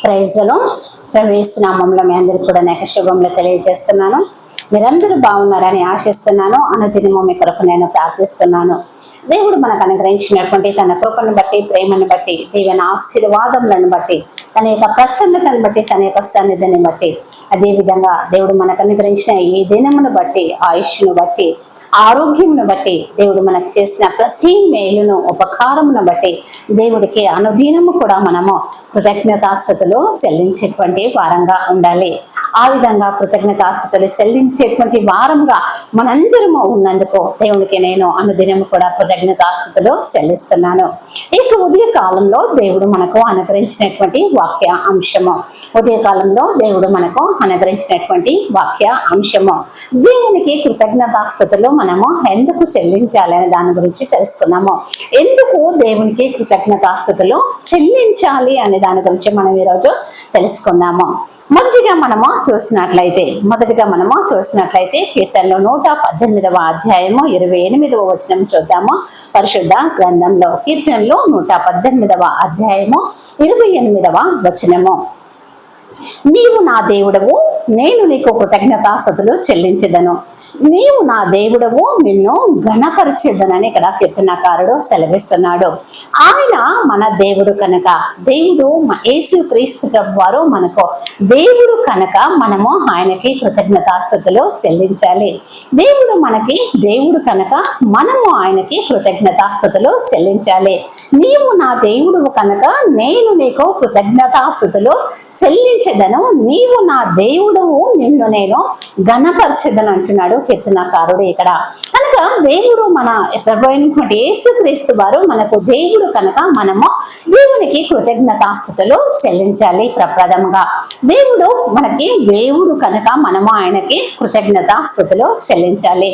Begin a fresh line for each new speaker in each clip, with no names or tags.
Praise the lord. ప్రవేశనామంలో మీ అందరికీ కూడా నాకు శుభములు తెలియజేస్తున్నాను. మీరందరూ బాగున్నారని ఆశిస్తున్నాను. అనుదినము మీ కొరకు నేను ప్రార్థిస్తున్నాను. దేవుడు మనకు అనుగ్రహించినటువంటి తన కృపను బట్టి, ప్రేమను బట్టి, దీవెన ఆశీర్వాదములను బట్టి, తన యొక్క ప్రసన్నతను బట్టి, తన యొక్క సన్నిధిని బట్టి, అదేవిధంగా దేవుడు మనకు అనుగ్రహించిన ఈ దినమును బట్టి, ఆయుష్ను బట్టి, ఆరోగ్యమును బట్టి, దేవుడు మనకు చేసిన ప్రతి మేలును, ఉపకారమును బట్టి దేవుడికి అనుదినము కూడా మనము కృతజ్ఞతాస్తుతులు చెల్లించేటువంటి వారంగా ఉండాలి. ఆ విధంగా కృతజ్ఞతాస్తుతులు చెల్లించేటువంటి వారంగా మనందరము ఉన్నందుకు దేవునికి నేను అనుదినము కూడా కృతజ్ఞతాస్తుతులు చెల్లిస్తున్నాను. ఇక ఉదయ కాలంలో దేవుడు మనకు అనుగ్రహించినటువంటి వాక్య అంశము, దేవునికి కృతజ్ఞతాస్తుతులు మనము ఎందుకు చెల్లించాలి అనే దాని గురించి తెలుసుకున్నాము. ఎందుకు దేవునికి కృతజ్ఞతాస్తుతులు చెల్లించాలి అనే దాని గురించి మనం ఈరోజు తెలుసుకుందాము. మొదటిగా మనము చూసినట్లయితే కీర్తనలో 118వ అధ్యాయము 28వ వచనం చూద్దాము. పరిశుద్ధ గ్రంథంలో కీర్తనలో 118వ అధ్యాయము 28వ వచనము. నీవు నా దేవుడవు, నేను నీకు కృతజ్ఞతాస్తుతులు చెల్లించెదను. నీవు నా దేవుడవు, నిన్ను ఘనపరిచెదనని ఇక్కడ కీర్తనకారుడు సెలవిస్తున్నాడు. ఆయన మన దేవుడు కనుక, దేవుడు యేసు క్రీస్తు ప్రభు వారు మనకు దేవుడు కనుక మనము ఆయనకి కృతజ్ఞతాస్తుతులు చెల్లించాలి. దేవుడు మనకి దేవుడు కనుక మనము ఆయనకి కృతజ్ఞతాస్తుతులు చెల్లించాలి. నీవు నా దేవుడు కనుక నేను నీకు కృతజ్ఞతాస్తుతులు చెల్లించెదను. నీవు నా దేవుడవు, నిన్ను నేను ఘనపరచెదను అంటున్నాడు కీర్తనకారుడు ఇక్కడ. కనుక దేవుడు మన ప్రభు అయినటువంటి యేసుక్రీస్తు వారు మనకు దేవుడు కనుక మనము దేవునికి కృతజ్ఞతాస్తుతులు చెల్లించాలి. ప్రప్రథమంగా దేవుడు మనకి దేవుడు కనుక మనము ఆయనకి కృతజ్ఞతాస్తుతులు చెల్లించాలి.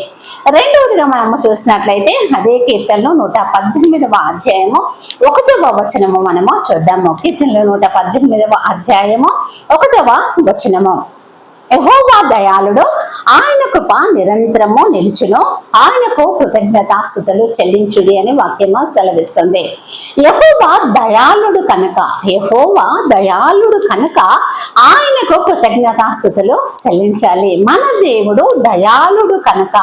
రెండవదిగా మనము చూసినట్లయితే అదే కీర్తనలో 118వ అధ్యాయము 1వ వచనము మనము చూద్దాము. కీర్తనలో 118వ అధ్యాయము 1వ వచనము. యెహోవా దయాళుడు, ఆయన కృప నిరంతరము నిలుచును, ఆయనకు కృతజ్ఞతాస్తుతులు చెల్లించుడి అని వాక్యము సెలవిస్తుంది. యెహోవా దయాళుడు కనుక ఆయనకు కృతజ్ఞతాస్తుతులు చెల్లించాలి. మన దేవుడు దయాళుడు కనుక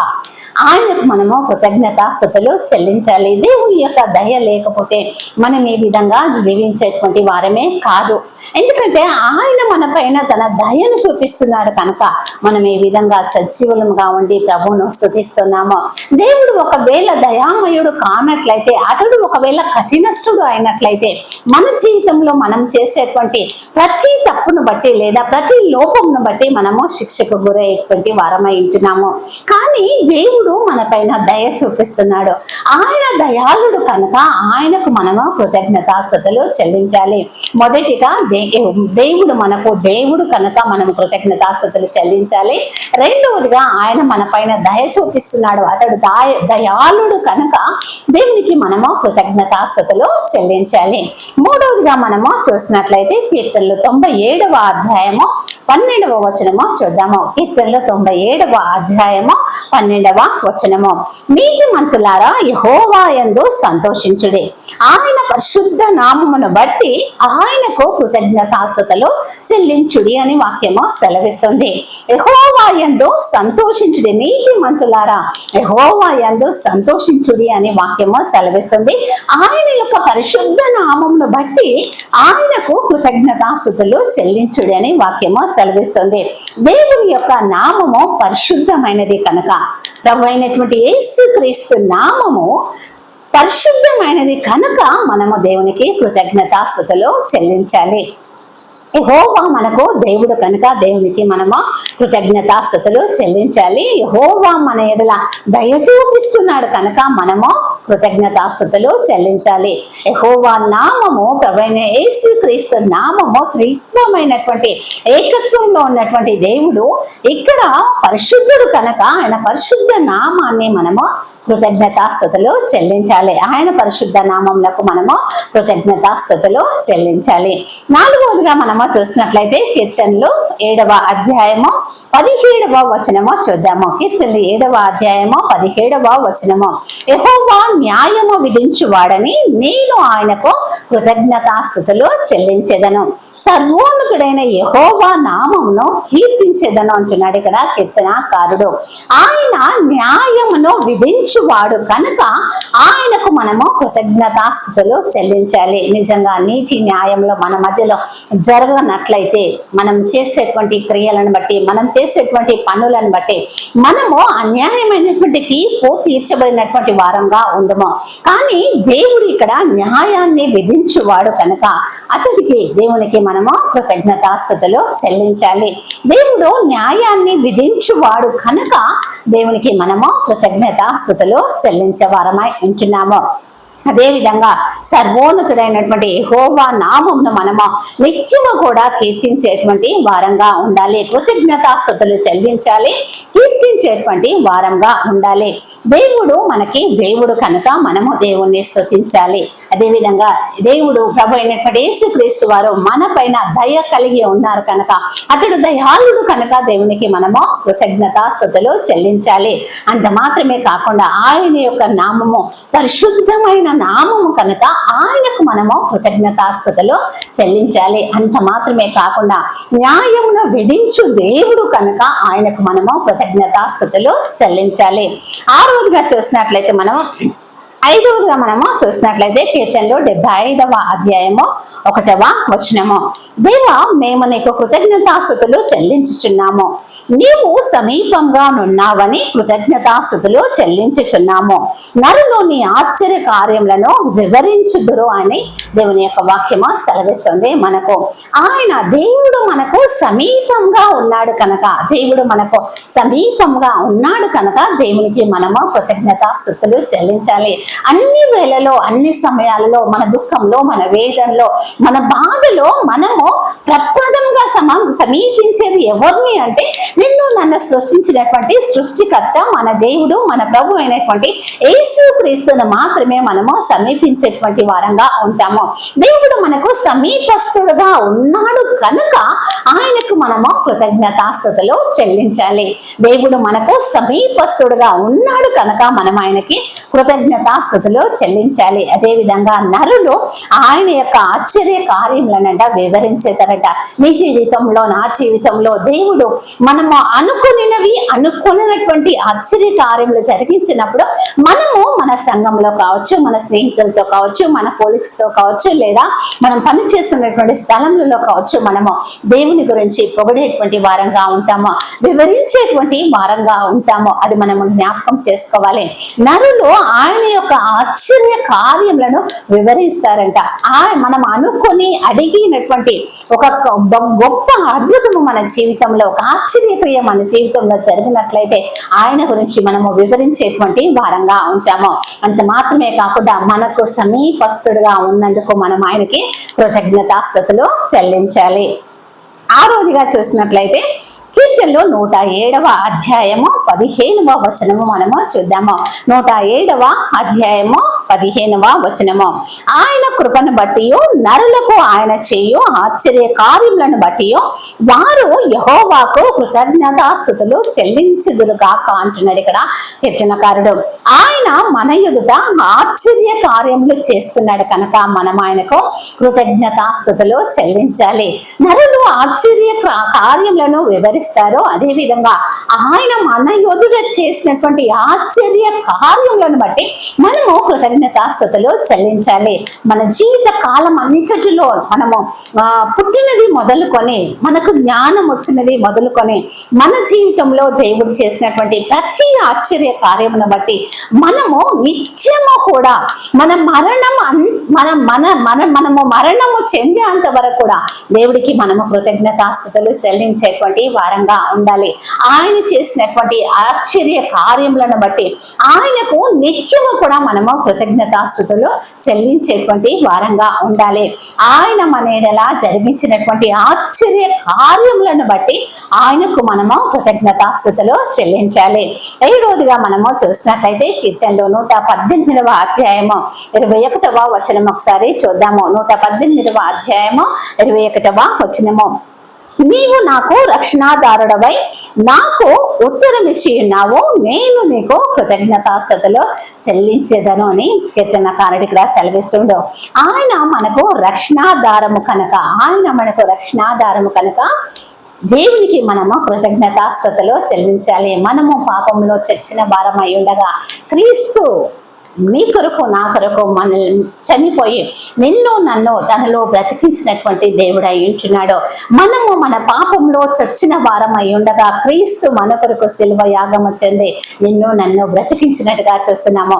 ఆయనకు మనము కృతజ్ఞతాస్తుతులు చెల్లించాలి. దేవుని యొక్క దయ లేకపోతే మనం ఈ విధంగా జీవించేటువంటి వారమే కాదు. ఎందుకంటే ఆయన మన పైన తన దయను చూపిస్తున్నాడు కనుక మనం ఈ విధంగా సజీవులంగా ఉండి ప్రభువును స్తుతిస్తున్నాము. దేవుడు ఒకవేళ దయామయుడు కానట్లయితే, అతడు ఒకవేళ కఠినస్తుడు అయినట్లయితే, మన జీవితంలో మనం చేసేటువంటి ప్రతి తప్పును బట్టి లేదా ప్రతి లోపమును బట్టి మనము శిక్షకు గురయ్యేటువంటి వారమై ఉంటున్నాము. కానీ దేవుడు మన పైన దయ చూపిస్తున్నాడు. ఆయన దయాళుడు కనుక ఆయనకు మనము కృతజ్ఞతాస్తుతులు చెల్లించాలి. మొదటిగా దేవుడు మనకు దేవుడు కనుక మనము కృతజ్ఞతాస్తుతులు చెల్లించాలి. రెండవదిగా ఆయన మన పైన దయ చూపిస్తున్నాడు, అతడు దయాళుడు కనుక దేవునికి మనము కృతజ్ఞతాస్తుతులు చెల్లించాలి. మూడవదిగా మనము చూసినట్లయితే కీర్తనలు 97వ అధ్యాయము 12వ వచనము చూద్దాము. కీర్తనలు 97వ అధ్యాయము 12వ వచనము. నీతిమంతులారా యెహోవా యందు సంతోషించుడి, ఆయన పరిశుద్ధ నామమును బట్టి ఆయనకు కృతజ్ఞతాస్తుతులు చెల్లించుడి అని వాక్యము సెలవిస్తుంది. యెహోవా యందు సంతోషించుడి, నీతిమంతులారా యెహోవా యందు సంతోషించుడి అని వాక్యము సెలవిస్తుంది. ఆయన యొక్క పరిశుద్ధ నామమును బట్టి ఆయనకు కృతజ్ఞతాస్తుతులు చెల్లించుడి అని వాక్యము సెలవిస్తుంది. దేవుని యొక్క నామము పరిశుద్ధమైనది కనుక, ప్రభు అయినటువంటి యేసుక్రీస్తు నామము పరిశుద్ధమైనది కనుక మనము దేవునికి కృతజ్ఞతాస్తుతులు చెల్లించాలి. యెహోవా మనకు దేవుడు కనుక దేవునికి మనము కృతజ్ఞతాస్తుతులు చెల్లించాలి. యెహోవా మన ఎడల దయ చూపిస్తున్నాడు కనుక మనము కృతజ్ఞతాస్తుతులు చెల్లించాలి. యెహోవా నామము ప్రభువైన యేసుక్రీస్తు నామము త్రిత్వమైనటువంటి ఏకత్వంలో ఉన్నటువంటి దేవుడు ఇక్కడ పరిశుద్ధుడు కనుక ఆయన పరిశుద్ధ నామాన్ని మనము కృతజ్ఞతాస్తుతులు చెల్లించాలి. ఆయన పరిశుద్ధ నామములకు మనము కృతజ్ఞతాస్తుతులు చెల్లించాలి. నాలుగవదిగా మనము చూసినట్లయితే కీర్తనలు 7వ అధ్యాయము 17వ వచనము చూద్దాము. కీర్తనలు 7వ అధ్యాయము 17వ వచనము. యెహోవా న్యాయము విధించువాడని నేను ఆయనకు కృతజ్ఞతాస్తుతులు చెల్లించెదను. సర్వోన్నతుడైన యెహోవా నామమును కీర్తించేదను అంటున్నాడు ఇక్కడ కీర్తనకారుడు. ఆయన న్యాయమును విధించువాడు కనుక ఆయనకు మనము కృతజ్ఞతాస్తుతులు చెల్లించాలి. నిజంగా నీతి న్యాయంలో మన మధ్యలో జరగనట్లయితే, మనం చేసేటువంటి క్రియలను బట్టి, మనం చేసేటువంటి పనులను బట్టి మనము అన్యాయమైనటువంటి తీర్పు తీర్చబడినటువంటి వారంగా ఉండము. కానీ దేవుడు ఇక్కడ న్యాయాన్ని విధించువాడు కనుక అతడికి, దేవునికి మనము కృతజ్ఞతాస్తుతులు చెల్లించాలి. దేవుడు న్యాయాన్ని విధించువాడు కనుక దేవునికి మనము కృతజ్ఞతాస్తుతులు చెల్లించే వారమై ఉంటున్నాము. అదేవిధంగా సర్వోన్నతుడైనటువంటి యెహోవా నామమును మనము నిత్యము కూడా కీర్తించేటువంటి వారంగా ఉండాలి. కృతజ్ఞతాస్తుతులు చెల్లించాలి, కీర్తించేటువంటి వారంగా ఉండాలి. దేవుడు మనకి దేవుడు కనుక మనము దేవుణ్ణి స్తుతించాలి. అదేవిధంగా దేవుడు ప్రభు అయినటువంటి యేసుక్రీస్తు వారు మన పైన దయ కలిగి ఉన్నారు కనుక, అతడు దయాళుడు కనుక దేవునికి మనము కృతజ్ఞతాస్తుతులు చెల్లించాలి. అంత మాత్రమే కాకుండా ఆయన యొక్క నామము పరిశుద్ధమైన నామము కనుక ఆయనకు మనము కృతజ్ఞతాస్తుతులు చెల్లించాలి. అంత మాత్రమే కాకుండా న్యాయమును విధించు దేవుడు కనుక ఆయనకు మనము కృతజ్ఞతాస్తుతులు చెల్లించాలి. ఆరోదిగా చూసినట్లయితే మనం 5వదిగా మనము చూసినట్లయితే కీర్తనలు 75వ అధ్యాయము 1వ వచనము, దేవా మేము నీకు కృతజ్ఞతాస్తుతులు చెల్లించుచున్నాము, నీవు సమీపంగా నున్నావని కృతజ్ఞతాస్తుతులు చెల్లించుచున్నాము, నరులు నీ ఆశ్చర్య కార్యములను వివరించుదురు అని దేవుని యొక్క వాక్యము సెలవిస్తుంది మనకు. ఆయన దేవుడు మనకు సమీపంగా ఉన్నాడు కనుక, దేవుడు మనకు సమీపంగా ఉన్నాడు కనుక దేవునికి మనము కృతజ్ఞతాస్తుతులు చెల్లించాలి. అన్ని వేళలో, అన్ని సమయాలలో, మన దుఃఖంలో, మన వేదనలో, మన బాధలో మనము ప్రప్రదంగా సమీపించేది ఎవరిని అంటే, నిన్ను నన్ను సృష్టించినటువంటి సృష్టికర్త మన దేవుడు, మన ప్రభు అయినటువంటి యేసుక్రీస్తును మాత్రమే మనము సమీపించేటువంటి వారంగా ఉంటాము. దేవుడు మనకు సమీపస్తుడుగా ఉన్నాడు కనుక ఆయనకు మనము కృతజ్ఞతాస్తుతులు చెల్లించాలి. దేవుడు మనకు సమీపస్తుడుగా ఉన్నాడు కనుక మనం ఆయనకి కృతజ్ఞతాస్తుతులు చెల్లించాలి. అదేవిధంగా నరులు ఆయన యొక్క ఆశ్చర్య కార్యములనంట వివరించేదరట. నీ జీవితంలో, నా జీవితంలో దేవుడు మనము అనుకున్నటువంటి ఆశ్చర్య కార్యములు జరిగించినప్పుడు మనము మన సంఘంలో కావచ్చు, మన స్నేహితులతో కావచ్చు, మన కొలీగ్స్ తో కావచ్చు, లేదా మనం పనిచేస్తున్నటువంటి స్థలంలో కావచ్చు, మనము దేవుని గురించి పొగిడేటువంటి వారంగా ఉంటాము, వివరించేటువంటి వారంగా ఉంటాము. అది మనము జ్ఞాపకం చేసుకోవాలి. నరులు ఆయన యొక్క ఆశ్చర్య కార్యములను వివరిస్తారంట. మనం అనుకొని అడిగినటువంటి ఒక గొప్ప అద్భుతము మన జీవితంలో, ఒక ఆశ్చర్యక్రియ మన జీవితంలో జరిగినట్లయితే ఆయన గురించి మనము వివరించేటువంటి వారంగా ఉంటాము. అంత మాత్రమే కాకుండా మనకు సమీపస్తుడుగా ఉన్నందుకు మనం ఆయనకి కృతజ్ఞతాస్తుతులు చెల్లించాలి. ఆరోదిగా చూసినట్లయితే కీర్తనలో 107వ అధ్యాయము 15వ వచనము మనము చూద్దాము. 107వ అధ్యాయము 15వ వచనము, ఆయన కృపను బట్టి నరులకు ఆయన చేయు ఆశ్చర్య కార్యములను బట్టి వారు యెహోవాకు కృతజ్ఞతాస్తుతులు చెల్లించుదురుగాక అంటున్నాడు ఇక్కడ కీర్తనకారుడు. ఆయన మన ఎదుట ఆశ్చర్య కార్యములు చేస్తున్నాడు కనుక మనం ఆయనకు కృతజ్ఞతాస్తుతులు చెల్లించాలి. నరులు ఆశ్చర్య కార్యములను వివరిస్తారు. అదే విధంగా ఆయన మన ఎదుట చేసినటువంటి ఆశ్చర్య కార్యములను బట్టి మనము కృతజ్ఞతాస్తుతులు చెల్లించాలి. మన జీవిత కాలం అన్నిటిలో మనము పుట్టినది మొదలుకొని, మనకు జ్ఞానం వచ్చినది మొదలుకొని, మన జీవితంలో దేవుడు చేసినటువంటి ప్రతి ఆశ్చర్య కార్యమును బట్టి మనము నిత్యము కూడా మనము మరణము చెందేంత వరకు కూడా దేవుడికి మనము కృతజ్ఞతాస్తుతులు చెల్లించేటువంటి వారంగా ఉండాలి. ఆయన చేసినటువంటి ఆశ్చర్య కార్యములను బట్టి ఆయనకు నిత్యము కూడా మనము కృతజ్ఞతాస్తుతులు చెల్లించేటువంటి వారంగా ఉండాలి. ఆయన మన ఎడల జరిగించినటువంటి ఆశ్చర్య కార్యములను బట్టి ఆయనకు మనము కృతజ్ఞతాస్తుతులు చెల్లించాలి. 7వదిగా మనము చూసినట్లయితే కీర్తనలో 118వ అధ్యాయము 21వ వచనం ఒకసారి చూద్దాము. 118వ అధ్యాయము 21వ వచనము, నీవు నాకు రక్షణాధారుడవై నాకు ఉత్తరం ఇచ్చి ఉన్నావు, నేను నీకు కృతజ్ఞతాస్థుతులు చెల్లించేదను అని కీర్తనకారుడు ఇక్కడ సెలవిస్తుండో. ఆయన మనకు రక్షణాధారము కనుక, ఆయన మనకు రక్షణాధారము కనుక దేవునికి మనము కృతజ్ఞతాస్థుతులు చెల్లించాలి. మనము పాపంలో చచ్చిన భారమై ఉండగా క్రీస్తు నీ కొరకు నా కొరకు మనల్ని చనిపోయి నిన్ను నన్ను తనలో బ్రతికించినటువంటి దేవుడు అయి ఉంటున్నాడు. మనము మన పాపంలో చచ్చిన వారమై ఉండగా క్రీస్తు మన కొరకు శిలువ యాగము చెంది నిన్ను నన్ను బ్రతికించినట్టుగా చూస్తున్నాము.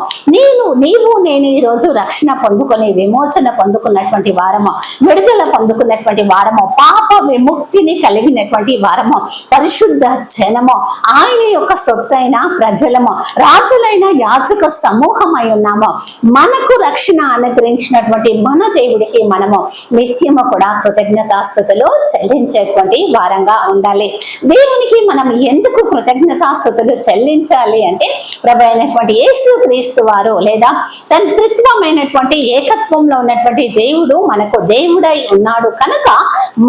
నీవు నేను ఈరోజు రక్షణ పొందుకొని విమోచన పొందుకున్నటువంటి వారము, విడుదల పొందుకున్నటువంటి వారము, పాప విముక్తిని కలిగినటువంటి వారము, పరిశుద్ధ జనము, ఆయన యొక్క సొత్తైన ప్రజలము, రాజులైన యాజక సమూహమై ఉన్నాము. మనకు రక్షణ అనుగ్రహించినటువంటి మన దేవుడికి మనము నిత్యము కూడా కృతజ్ఞతాస్థుతులు చెల్లించేటువంటి వారంగా ఉండాలి. దేవునికి మనం ఎందుకు కృతజ్ఞతాస్థుతులు చెల్లించాలి అంటే, ప్రభు అయినటువంటి యేసుక్రీస్తు వారు లేదా తన త్రిత్వమైనటువంటి ఏకత్వంలో ఉన్నటువంటి దేవుడు మనకు దేవుడై ఉన్నాడు కనుక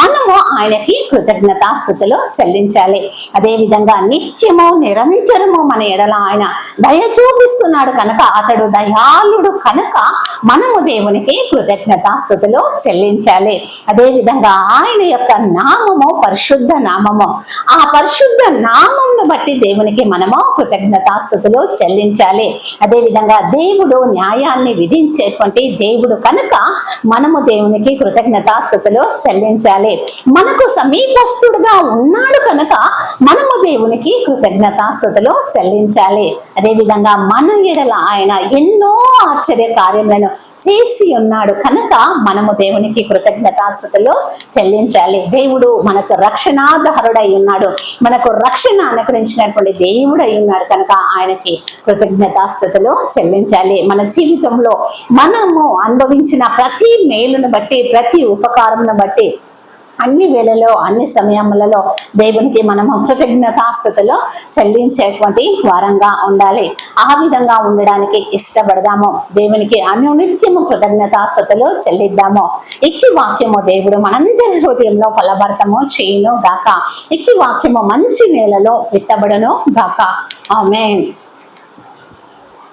మనము ఆయనకి కృతజ్ఞతాస్థుతులు చెల్లించాలి. అదే విధంగా నిత్యము నిరంతరము మన ఎడల ఆయన దయ చూపిస్తున్నాడు కనుక, అతడు దయాళుడు కనుక మనము దేవునికి కృతజ్ఞతాస్థుతులు చెల్లించాలి. అదే విధంగా ఆయన యొక్క నామము పరిశుద్ధ నామము, ఆ పరిశుద్ధ నామమును బట్టి దేవునికి మనము కృతజ్ఞతాస్థుతులు చెల్లించాలి. అదే విధంగా దేవుడు న్యాయాన్ని విధించేటువంటి దేవుడు కనుక మనము దేవునికి కృతజ్ఞతాస్థుతులు చెల్లించాలి. మనకు సమీపస్తుడుగా ఉన్నాడు కనుక మనము దేవునికి కృతజ్ఞతాస్థుతులు చెల్లించాలి. అదే విధంగా మన ఎడల ఆయన ఎన్నో ఆశ్చర్య కార్యములను చేసి ఉన్నాడు కనుక మనము దేవునికి కృతజ్ఞతాస్థుతులు చెల్లించాలి. దేవుడు మనకు రక్షణాధారుడై ఉన్నాడు, మనకు రక్షణ అనుగ్రహించినటువంటి దేవుడై ఉన్నాడు కనుక ఆయనకి కృతజ్ఞతాస్థుతులు చెల్లించాలి. మన జీవితంలో మనము అనుభవించిన ప్రతి మేలును బట్టి, ప్రతి ఉపకారమును బట్టి, అన్ని వేళలో అన్ని సమయములలో దేవునికి మనము కృతజ్ఞతాస్థుతులు చెల్లించేటువంటి వారంగా ఉండాలి. ఆ విధంగా ఉండడానికి ఇష్టపడదాము. దేవునికి అనునిత్యము కృతజ్ఞతాస్థుతులు చెల్లిద్దాము. ఇట్టి వాక్యము దేవుడు మనందరి హృదయంలో ఫలభరితము చేయును గాక. ఇట్టి వాక్యము మంచి నేలలో విత్తబడును గాక. ఆమేన్.